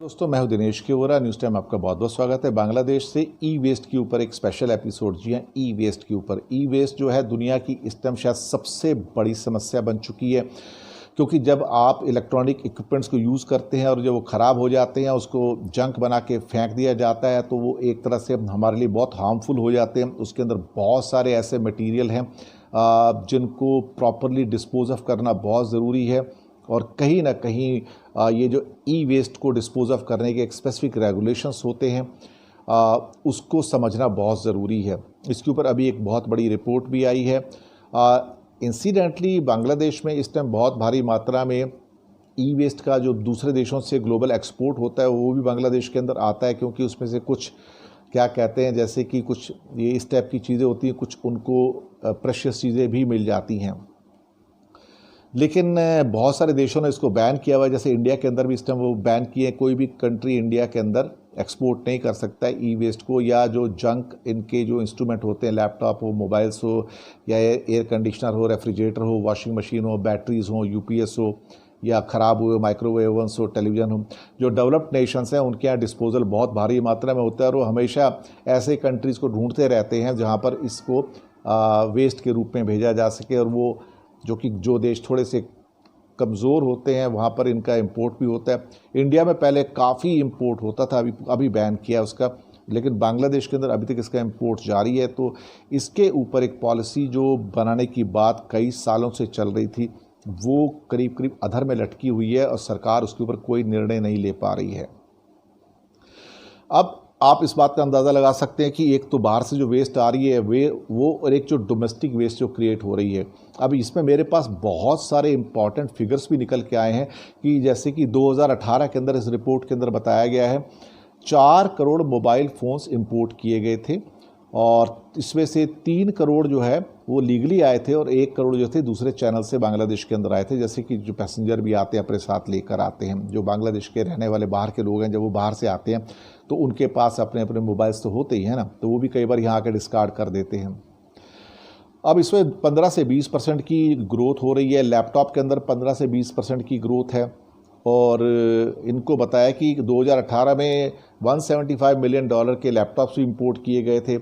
दोस्तों, मैं हूं दिनेश केवरा। न्यूज़ टाइम आपका बहुत बहुत स्वागत है। बांग्लादेश से ई वेस्ट के ऊपर एक स्पेशल एपिसोड। जी हाँ, ई वेस्ट के ऊपर। ई वेस्ट जो है दुनिया की इस टाइम शायद सबसे बड़ी समस्या बन चुकी है, क्योंकि जब आप इलेक्ट्रॉनिक इक्विपमेंट्स को यूज़ करते हैं और जब वो ख़राब हो जाते हैं, उसको जंक बना के फेंक दिया जाता है, तो वो एक तरह से हमारे लिए बहुत हार्मफुल हो जाते हैं। उसके अंदर बहुत सारे ऐसे मटेरियल हैं जिनको प्रॉपरली डिस्पोज ऑफ करना बहुत ज़रूरी है। और कहीं ना कहीं ये जो ई वेस्ट को डिस्पोज ऑफ करने के एक स्पेसिफिक रेगुलेशंस होते हैं, उसको समझना बहुत ज़रूरी है। इसके ऊपर अभी एक बहुत बड़ी रिपोर्ट भी आई है। इंसिडेंटली बांग्लादेश में इस टाइम बहुत भारी मात्रा में ई वेस्ट का जो दूसरे देशों से ग्लोबल एक्सपोर्ट होता है वो भी बांग्लादेश के अंदर आता है, क्योंकि उसमें से कुछ क्या कहते हैं, जैसे कि कुछ ये इस टाइप की चीज़ें होती हैं, कुछ उनको प्रेशियस चीज़ें भी मिल जाती हैं। लेकिन बहुत सारे देशों ने इसको बैन किया हुआ है। जैसे इंडिया के अंदर भी इस टाइम वो बैन किए। कोई भी कंट्री इंडिया के अंदर एक्सपोर्ट नहीं कर सकता है ई वेस्ट को, या जो जंक इनके जो इंस्ट्रूमेंट होते हैं, लैपटॉप हो, मोबाइल्स हो, या एयर कंडीशनर हो, रेफ्रिजरेटर हो, वॉशिंग मशीन हो, बैटरीज हो, यूपीएस हो, या ख़राब हुए माइक्रोवेव ओवन्स हो, टेलीविज़न हो, जो डेवलप्ड नेशंस हैं उनके यहाँ डिस्पोजल बहुत भारी मात्रा में होता है। और वो हमेशा ऐसे कंट्रीज़ को ढूंढते रहते हैं जहाँ पर इसको वेस्ट के रूप में भेजा जा सके, और वो जो देश थोड़े से कमज़ोर होते हैं वहाँ पर इनका इंपोर्ट भी होता है। इंडिया में पहले काफ़ी इंपोर्ट होता था, अभी बैन किया उसका, लेकिन बांग्लादेश के अंदर अभी तक इसका इंपोर्ट जारी है। तो इसके ऊपर एक पॉलिसी जो बनाने की बात कई सालों से चल रही थी, वो करीब करीब अधर में लटकी हुई है और सरकार उसके ऊपर कोई निर्णय नहीं ले पा रही है। अब आप इस बात का अंदाज़ा लगा सकते हैं कि एक तो बाहर से जो वेस्ट आ रही है वो और एक जो डोमेस्टिक वेस्ट जो क्रिएट हो रही है। अब इसमें मेरे पास बहुत सारे इंपॉर्टेंट फिगर्स भी निकल के आए हैं कि जैसे कि 2018 के अंदर इस रिपोर्ट के अंदर बताया गया है 4 करोड़ मोबाइल फ़ोन्स इंपोर्ट किए गए थे, और इसमें से 3 करोड़ जो है वो लीगली आए थे और 1 करोड़ जो थे दूसरे चैनल से बांग्लादेश के अंदर आए थे। जैसे कि जो पैसेंजर भी आते हैं अपने साथ लेकर आते हैं, जो बांग्लादेश के रहने वाले बाहर के लोग हैं, जब वो बाहर से आते हैं तो उनके पास अपने अपने मोबाइल्स तो होते ही हैं ना, तो वो भी कई बार यहाँ आकर डिस्कार्ड कर देते हैं। अब इसमें 15 से 20% की ग्रोथ हो रही है। लैपटॉप के अंदर 15 से 20% की ग्रोथ है। और इनको बताया कि 2018 में $175 मिलियन के लैपटॉप्स भी इंपोर्ट किए गए थे,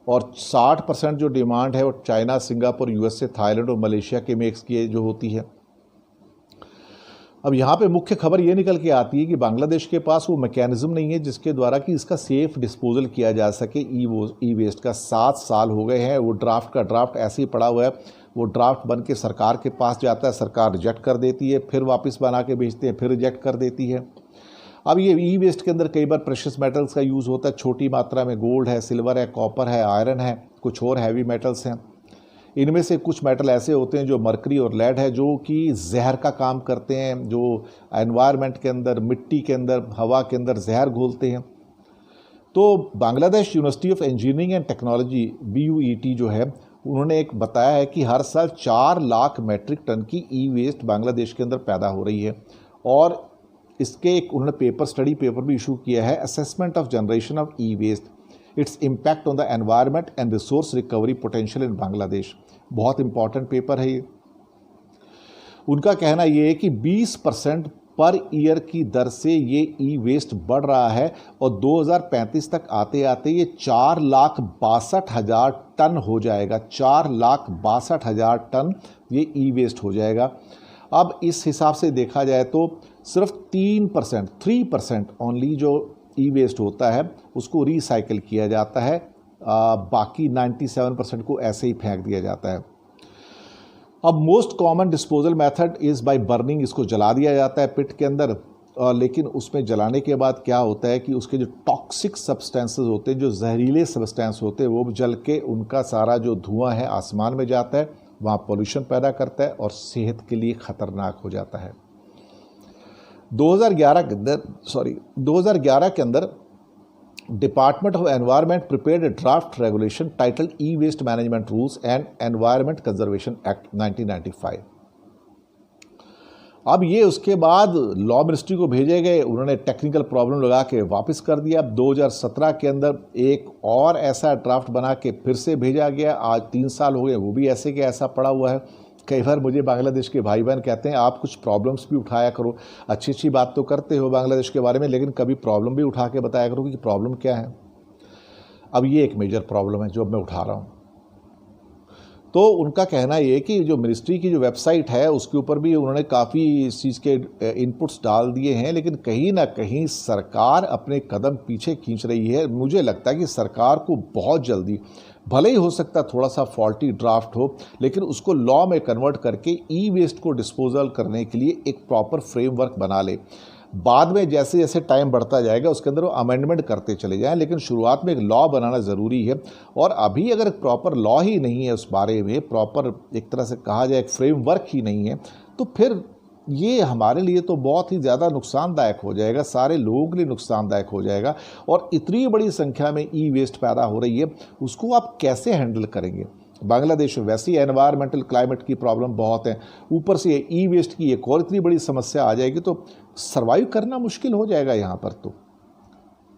और 60% जो डिमांड है वो चाइना, सिंगापुर, यूएसए, थाईलैंड और मलेशिया के मिक्स की जो होती है। अब यहाँ पे मुख्य खबर ये निकल के आती है कि बांग्लादेश के पास वो मैकेनिज्म नहीं है जिसके द्वारा कि इसका सेफ डिस्पोजल किया जा सके। ई वेस्ट का 7 साल हो गए हैं, वो ड्राफ्ट का ड्राफ्ट ऐसे ही पड़ा हुआ है। वो ड्राफ्ट बन के सरकार के पास जाता है, सरकार रिजेक्ट कर देती है, फिर वापस बना के भेजते हैं, फिर रिजेक्ट कर देती है। अब ये ई वेस्ट के अंदर कई बार प्रेशियस मेटल्स का यूज़ होता है, छोटी मात्रा में गोल्ड है, सिल्वर है, कॉपर है, आयरन है, कुछ और हैवी मेटल्स हैं। इनमें से कुछ मेटल ऐसे होते हैं जो मरकरी और लेड है, जो कि जहर का काम करते हैं, जो एनवायरनमेंट के अंदर, मिट्टी के अंदर, हवा के अंदर जहर घोलते हैं। तो Bangladesh university of engineering and technology BUET जो है, उन्होंने एक बताया है कि हर साल 4 लाख मेट्रिक टन की ई वेस्ट बांग्लादेश के अंदर पैदा हो रही है। और इसके एक उन्होंने स्टडी पेपर भी इशू किया है, assessment of generation of E waste, its impact on the environment and resource recovery potential in Bangladesh. बहुत इंपॉर्टेंट पेपर है ये। उनका कहना ये है कि 20% पर ईयर की दर से ये ई वेस्ट बढ़ रहा है, और 2035 तक आते आते ये 4,62,000 टन हो जाएगा। 4,62,000 टन ये ई वेस्ट हो जाएगा। अब इस हिसाब से देखा जाए तो सिर्फ 3% ओनली जो ई वेस्ट होता है उसको रिसाइकिल किया जाता है, बाकी 97% को ऐसे ही फेंक दिया जाता है। अब most common disposal method is by burning, इसको जला दिया जाता है पिट के अंदर। लेकिन उसमें जलाने के बाद क्या होता है कि उसके जो टॉक्सिक सब्सटेंसेस होते हैं, जो जहरीले सब्सटेंस होते हैं, वो जल के उनका सारा जो धुआं है आसमान में जाता है, वहाँ पोल्यूशन पैदा करता है और सेहत के लिए ख़तरनाक हो जाता है। 2011 के अंदर department of environment prepared a draft regulation titled E waste management rules and environment conservation act 1995। अब ये उसके बाद लॉ मिनिस्ट्री को भेजे गए, उन्होंने टेक्निकल प्रॉब्लम लगा के वापस कर दिया। अब 2017 के अंदर एक और ऐसा ड्राफ्ट बना के फिर से भेजा गया। आज 3 साल हो गए, वो भी ऐसे के ऐसा पड़ा हुआ है। कई बार मुझे बांग्लादेश के भाई बहन कहते हैं आप कुछ प्रॉब्लम्स भी उठाया करो, अच्छी अच्छी बात तो करते हो बांग्लादेश के बारे में, लेकिन कभी प्रॉब्लम भी उठा के बताया करो कि प्रॉब्लम क्या है। अब ये एक मेजर प्रॉब्लम है जो अब मैं उठा रहा हूँ। तो उनका कहना ये कि जो मिनिस्ट्री की जो वेबसाइट है उसके ऊपर भी उन्होंने काफ़ी इस चीज़ के इनपुट्स डाल दिए हैं, लेकिन कहीं ना कहीं सरकार अपने कदम पीछे खींच रही है। मुझे लगता है कि सरकार को बहुत जल्दी, भले ही हो सकता थोड़ा सा फॉल्टी ड्राफ्ट हो, लेकिन उसको लॉ में कन्वर्ट करके ई वेस्ट को डिस्पोजल करने के लिए एक प्रॉपर फ्रेमवर्क बना ले। बाद में जैसे जैसे टाइम बढ़ता जाएगा उसके अंदर वो अमेंडमेंट करते चले जाएं, लेकिन शुरुआत में एक लॉ बनाना ज़रूरी है। और अभी अगर प्रॉपर लॉ ही नहीं है उस बारे में, प्रॉपर एक तरह से कहा जाए एक फ्रेमवर्क ही नहीं है, तो फिर ये हमारे लिए तो बहुत ही ज़्यादा नुकसानदायक हो जाएगा, सारे लोगों के लिए नुकसानदायक हो जाएगा। और इतनी बड़ी संख्या में ई वेस्ट पैदा हो रही है, उसको आप कैसे हैंडल करेंगे। बांग्लादेश में वैसी एनवायरमेंटल क्लाइमेट की प्रॉब्लम बहुत है, ऊपर से ये ई वेस्ट की एक और इतनी बड़ी समस्या आ जाएगी तो सर्वाइव करना मुश्किल हो जाएगा यहाँ पर।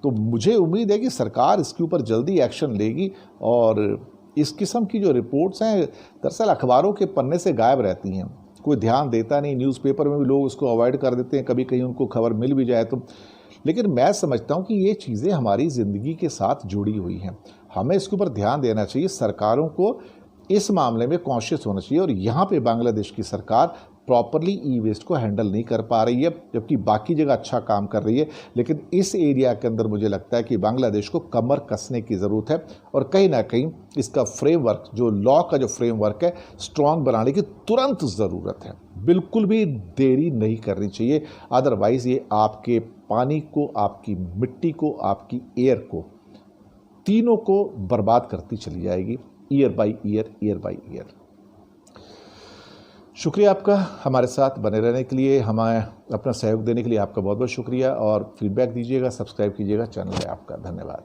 तो मुझे उम्मीद है कि सरकार इसके ऊपर जल्दी एक्शन लेगी। और इस किस्म की जो रिपोर्ट्स हैं दरअसल अखबारों के पन्ने से गायब रहती हैं, कोई ध्यान देता नहीं, न्यूज़पेपर में भी लोग उसको अवॉइड कर देते हैं, कभी कहीं उनको खबर मिल भी जाए तो। लेकिन मैं समझता हूँ कि ये चीज़ें हमारी ज़िंदगी के साथ जुड़ी हुई हैं, हमें इसके ऊपर ध्यान देना चाहिए, सरकारों को इस मामले में कॉन्शियस होना चाहिए। और यहाँ पे बांग्लादेश की सरकार प्रॉपरली ई वेस्ट को हैंडल नहीं कर पा रही है, जबकि बाकी जगह अच्छा काम कर रही है। लेकिन इस एरिया के अंदर मुझे लगता है कि बांग्लादेश को कमर कसने की ज़रूरत है और कहीं ना कहीं इसका फ्रेमवर्क, जो लॉ का जो फ्रेमवर्क है, स्ट्रॉन्ग बनाने की तुरंत ज़रूरत है। बिल्कुल भी देरी नहीं करनी चाहिए, अदरवाइज़ ये आपके पानी को, आपकी मिट्टी को, आपकी एयर को, तीनों को बर्बाद करती चली जाएगी, year by year by year. शुक्रिया आपका हमारे साथ बने रहने के लिए, हमें अपना सहयोग देने के लिए आपका बहुत बहुत शुक्रिया। और फीडबैक दीजिएगा, सब्सक्राइब कीजिएगा, चैनल है आपका। धन्यवाद।